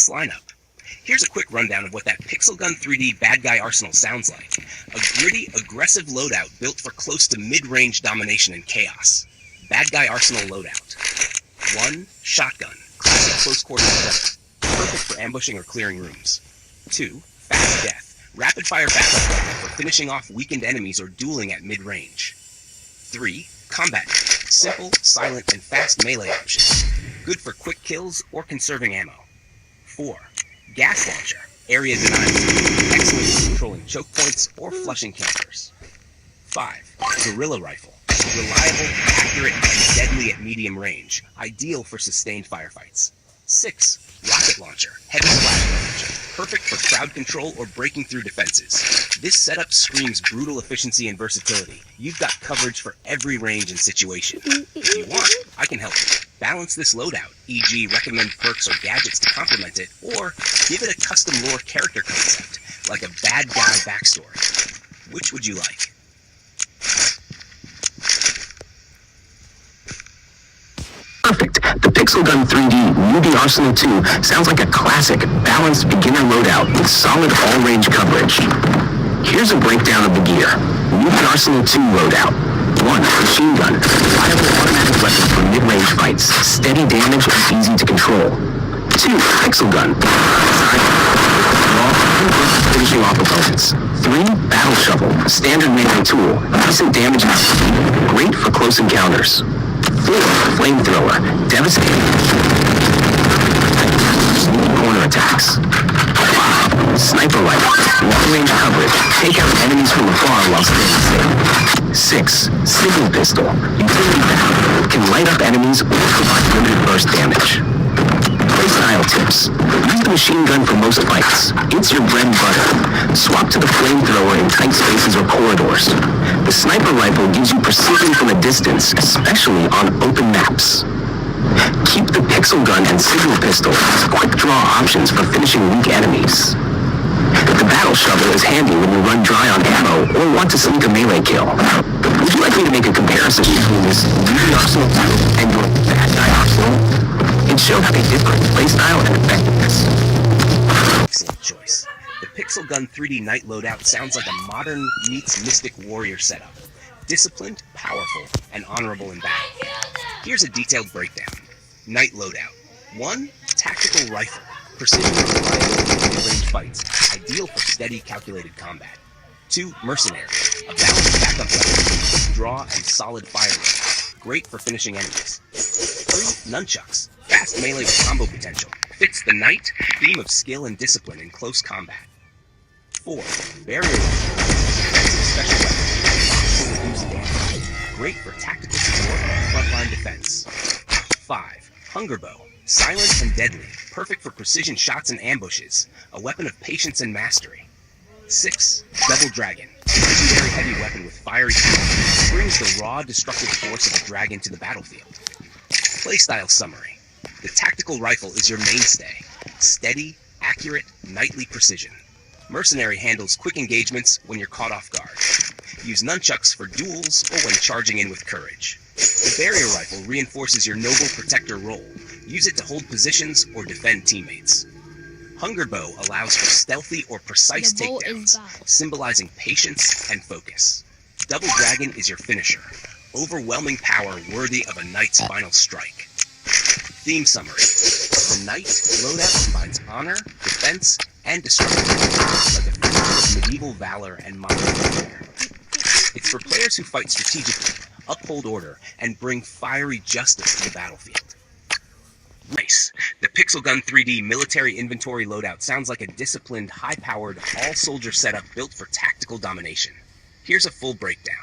lineup. Here's a quick rundown of what that Pixel Gun 3D bad guy arsenal sounds like. A gritty, aggressive loadout built for close to mid-range domination and chaos. Bad guy arsenal loadout. 1. Shotgun. Classic close quarters weapon. Perfect for ambushing or clearing rooms. 2. Fast death. Rapid fire backup weapon for finishing off weakened enemies or dueling at mid-range. 3. Combat. Simple, silent, and fast melee option. Good for quick kills or conserving ammo. 4. Gas launcher. Area denial. Excellent for controlling choke points or flushing campers. 5. Guerrilla rifle. Reliable, accurate, and deadly at medium range. Ideal for sustained firefights. 6. Rocket launcher. Heavy splash launcher. Perfect for crowd control or breaking through defenses. This setup screams brutal efficiency and versatility. You've got coverage for every range and situation. If you want, I can help you. Balance this loadout, e.g. recommend perks or gadgets to complement it, or give it a custom lore character concept, like a bad guy backstory. Which would you like? Perfect. The Pixel Gun 3D Newbie Arsenal 2 sounds like a classic, balanced beginner loadout with solid all-range coverage. Here's a breakdown of the gear. Newbie Arsenal 2 loadout. 1. Machine gun. Reliable automatic weapon for mid-range fights. Steady damage and easy to control. 2. Pixel gun. Finishing off opponents. 3. Battle shovel. Standard melee tool. Decent damage and speed. Great for close encounters. 4. Flamethrower. Devastating. Corner attacks. 5. Sniper rifle. Long-range coverage. Take out enemies from afar while staying safe. 6. Signal pistol. Utility battle. Can light up enemies or provide limited burst damage. Playstyle tips. Use the machine gun for most fights. It's your bread and butter. Swap to the flamethrower in tight spaces or corridors. The sniper rifle gives you precision from a distance, especially on open maps. Keep the pixel gun and signal pistol as quick draw options for finishing weak enemies. The battle shovel is handy when you run dry on ammo or want to sneak a melee kill. Would you like me to make a comparison between this Newbie Arsenal 2 and your bad guy arsenal? It showed how they differ in playstyle and effectiveness. Excellent choice. The Pixel Gun 3D Night Loadout sounds like a modern meets Mystic Warrior setup. Disciplined, powerful, and honorable in battle. Here's a detailed breakdown. Night Loadout. 1. Tactical rifle. Precision and reliability in mid-range fights. Ideal for steady, calculated combat. 2. Mercenary. A balanced backup weapon. Quick draw and solid fire rate. Great for finishing enemies. 3. Nunchucks. Fast melee with combo potential. Fits the knight theme of skill and discipline in close combat. 4. Barrier rifle. Defensive special weapon. Reduce damage. Great for tactical support and frontline defense. 5. Hunger bow. Silent and deadly. Perfect for precision shots and ambushes. A weapon of patience and mastery. 6. Double dragon. Legendary heavy weapon with fiery kill. Brings the raw, destructive force of a dragon to the battlefield. Playstyle summary. The tactical rifle is your mainstay. Steady, accurate, knightly precision. Mercenary handles quick engagements when you're caught off guard. Use nunchucks for duels or when charging in with courage. The barrier rifle reinforces your noble protector role. Use it to hold positions or defend teammates. Hunger bow allows for stealthy or precise takedowns, symbolizing patience and focus. Double dragon is your finisher. Overwhelming power worthy of a knight's final strike. Theme summary. The Knight Loadout combines honor, defense, and destruction, like a fusion of medieval valor and modern warfare. It's for players who fight strategically, uphold order, and bring fiery justice to the battlefield. Nice. The Pixel Gun 3D military inventory loadout sounds like a disciplined, high-powered, all-soldier setup built for tactical domination. Here's a full breakdown.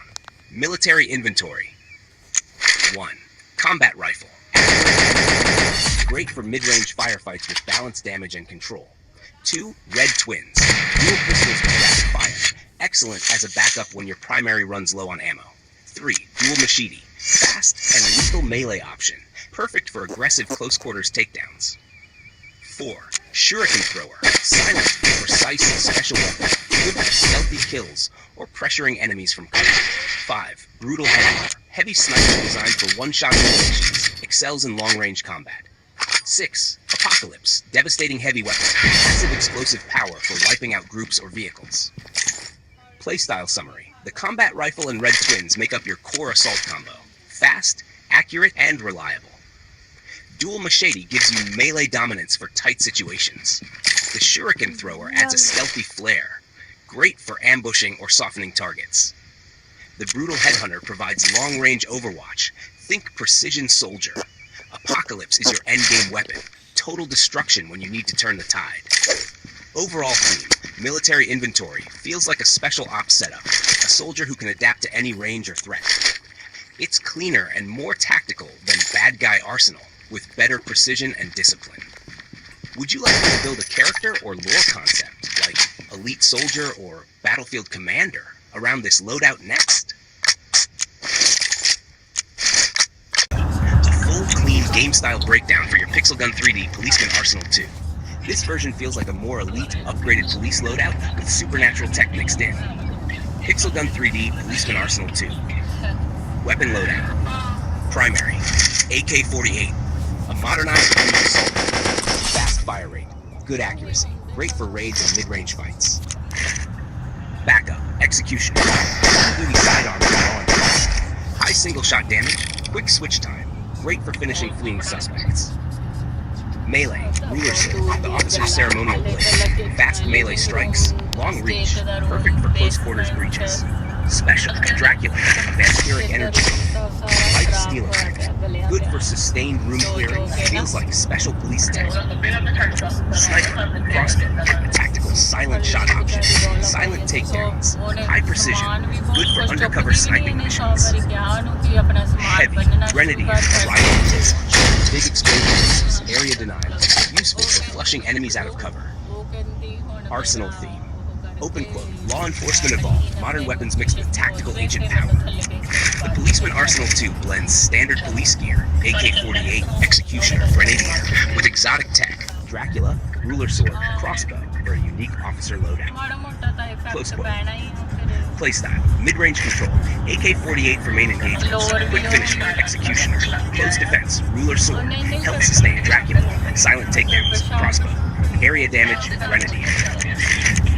Military inventory. 1. Combat rifle. Great for mid-range firefights with balanced damage and control. 2. Red twins. Dual pistols with rapid fire. Excellent as a backup when your primary runs low on ammo. 3. Dual machete. Fast and lethal melee option. Perfect for aggressive close quarters takedowns. 4. Shuriken thrower. Silent, precise special weapon. Good for stealthy kills or pressuring enemies from cover. 5. Brutal heavy. Heavy sniper designed for one-shot eliminations. Excels in long-range combat. 6. Apocalypse, devastating heavy weapon, massive explosive power for wiping out groups or vehicles. Playstyle summary. The combat rifle and red twins make up your core assault combo. Fast, accurate, and reliable. Dual machete gives you melee dominance for tight situations. The shuriken thrower adds a stealthy flare, great for ambushing or softening targets. The brutal headhunter provides long-range overwatch. Think precision soldier. Apocalypse is your endgame weapon. Total destruction when you need to turn the tide. Overall theme, military inventory, feels like a special ops setup. A soldier who can adapt to any range or threat. It's cleaner and more tactical than Bad Guy Arsenal, with better precision and discipline. Would you like to build a character or lore concept, like Elite Soldier or Battlefield Commander, around this loadout next? A full, clean, game-style breakdown for your Pixel Gun 3D Policeman Arsenal 2. This version feels like a more elite, upgraded police loadout with supernatural tech mixed in. Pixel Gun 3D Policeman Arsenal 2. Weapon loadout. Primary. AK-48. A modernized army assault rifle. Fast fire rate. Good accuracy. Great for raids and mid-range fights. Backup. Executioner. Heavy-duty sidearm for law enforcement. High single-shot damage. Quick switch time. Great for finishing fleeing suspects. Melee. Ruler sword. The officer's ceremonial blade. Fast melee strikes. Long reach. Perfect for close quarters breaches. Special. Dracula. A vampiric energy. Light steel effect. Good for sustained room clearing. Feels like special police tech. Sniper. Crossbow. A tactical silent shot option. Silent takedowns. High precision. Good for undercover sniping missions. Heavy. Grenadier. Rifle discharge. Big explosions. Area denial. Useful for flushing enemies out of cover. Arsenal theme. Open quote, law enforcement evolved, modern weapons mixed with tactical ancient power. The Policeman Arsenal 2 blends standard police gear, AK-48, Executioner, Grenadier, with exotic tech, Dracula, ruler sword, crossbow, for a unique officer loadout. Close quote. Playstyle, mid-range control, AK-48 for main engagements, quick finishing, Executioner, close defense, ruler sword, health sustain, Dracula, silent takedowns, crossbow, area damage, Grenadier.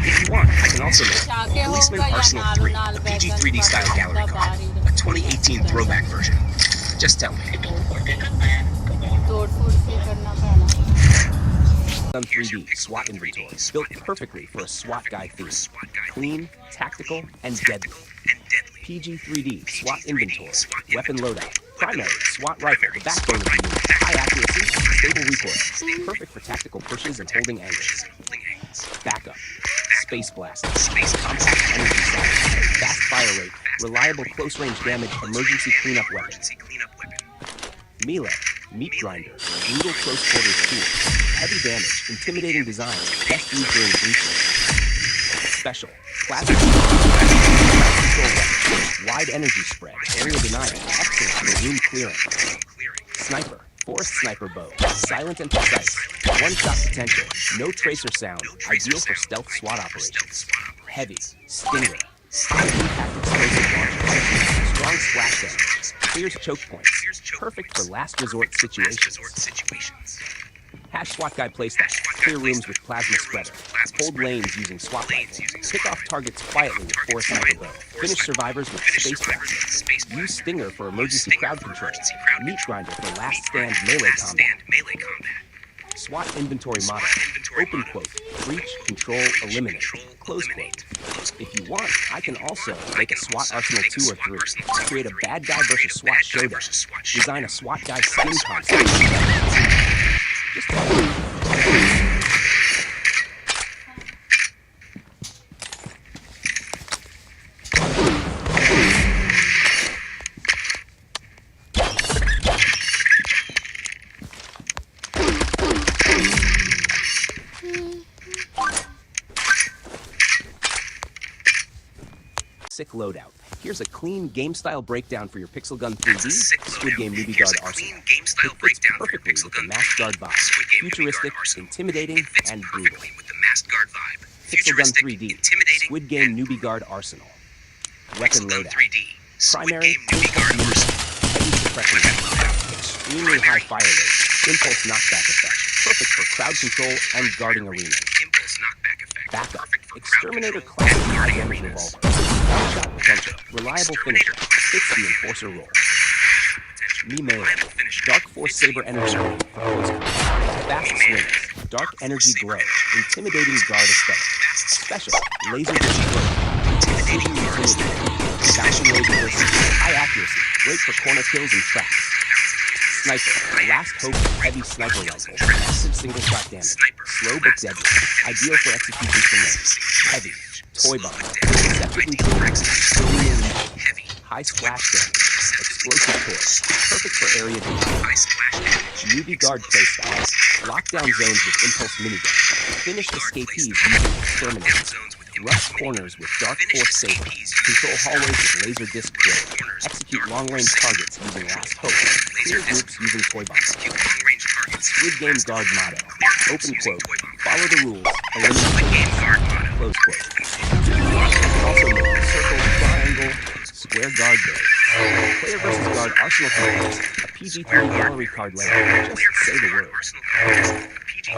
If you want, I can also make Policeman Arsenal 3, a PG 3D style gallery card, a 2018 throwback version. Just tell me. Gun 3D SWAT inventory, built perfectly for a SWAT guy theme. Clean, tactical, and deadly. PG 3D SWAT inventory, weapon loadout, primary SWAT rifle, the backbone of the unit, high accuracy, stable recoil, perfect for tactical pushes and holding angles. Backup, space blast, compact energy size, fast fire rate, reliable close-range damage, emergency cleanup weapon. Melee, meat grinder, brutal close-quarters tool, heavy damage, intimidating design, best used during breaches. Special, plasma control weapon, wide energy spread, area denial, excellent for room clearing. Sniper, forest sniper bow, silent and precise, one-shot potential, no tracer sound, ideal for stealth SWAT operations. Heavy, stinger, high impact explosive launcher, strong splash damage, clears choke points, perfect for last resort situations. #SWAT Guy playstyle, clear rooms with plasma spreader, hold lanes using SWAT rifle, pick off targets quietly with forest sniper bow, finish survivors with space blaster, use stinger for emergency crowd control, meat grinder for last stand melee combat. SWAT inventory model, open quote, breach, control, eliminate, close quote. If you want, I can also make a SWAT Arsenal 2 or 3, create a bad guy versus SWAT showdown, design a SWAT guy skin concept. Just tell me. Sick loadout. Here's a clean game-style breakdown for your Pixel Gun 3D, Squid Game Newbie Guard Arsenal. It fits perfectly with the masked guard vibe, futuristic, intimidating, and brutal. Pixel Gun 3D, Squid Game Newbie Guard Arsenal. Weapon loadout. Primary, heavy suppression weapon, extremely high fire rate, impulse knockback effect. perfect for crowd control and guarding arenas. Impulse knockback effect. Backup, Perfect for Exterminator crowd class control and high guarding damage arenas. revolver. One-shot potential, reliable finisher, fits the enforcer role. Me melee, Reliable finisher. Dark Force Saber energy for close combat. Fast swings, dark energy glow, intimidating guard aesthetic. Special, laser disc glow, intimidating utility. Bashing laser burst, high accuracy, great for corner kills and traps. Sniper, last hope heavy sniper rifle, massive single shot damage, slow but deadly, ideal for execution from range. Heavy, toy bomb, deceptively brilliant, Heavy. high splash damage, explosive torque, perfect for area defense. High splash damage. Newbie guard playstyle, lockdown zones with impulse minigun, finish escapees using exterminators, Zones with rush corners with dark force saber, control hallways with laser disc glow, execute long-range targets using last hope, clear groups using toy bombs. execute long-range targets. Squid Game guard motto, open quote, follow the rules, eliminate Squid Game guard motto. close quote. Also note circle, triangle, square guard there. Player versus guard arsenal cards, a PG-3 gallery card layout, just say the word. Arsenal cards. A PG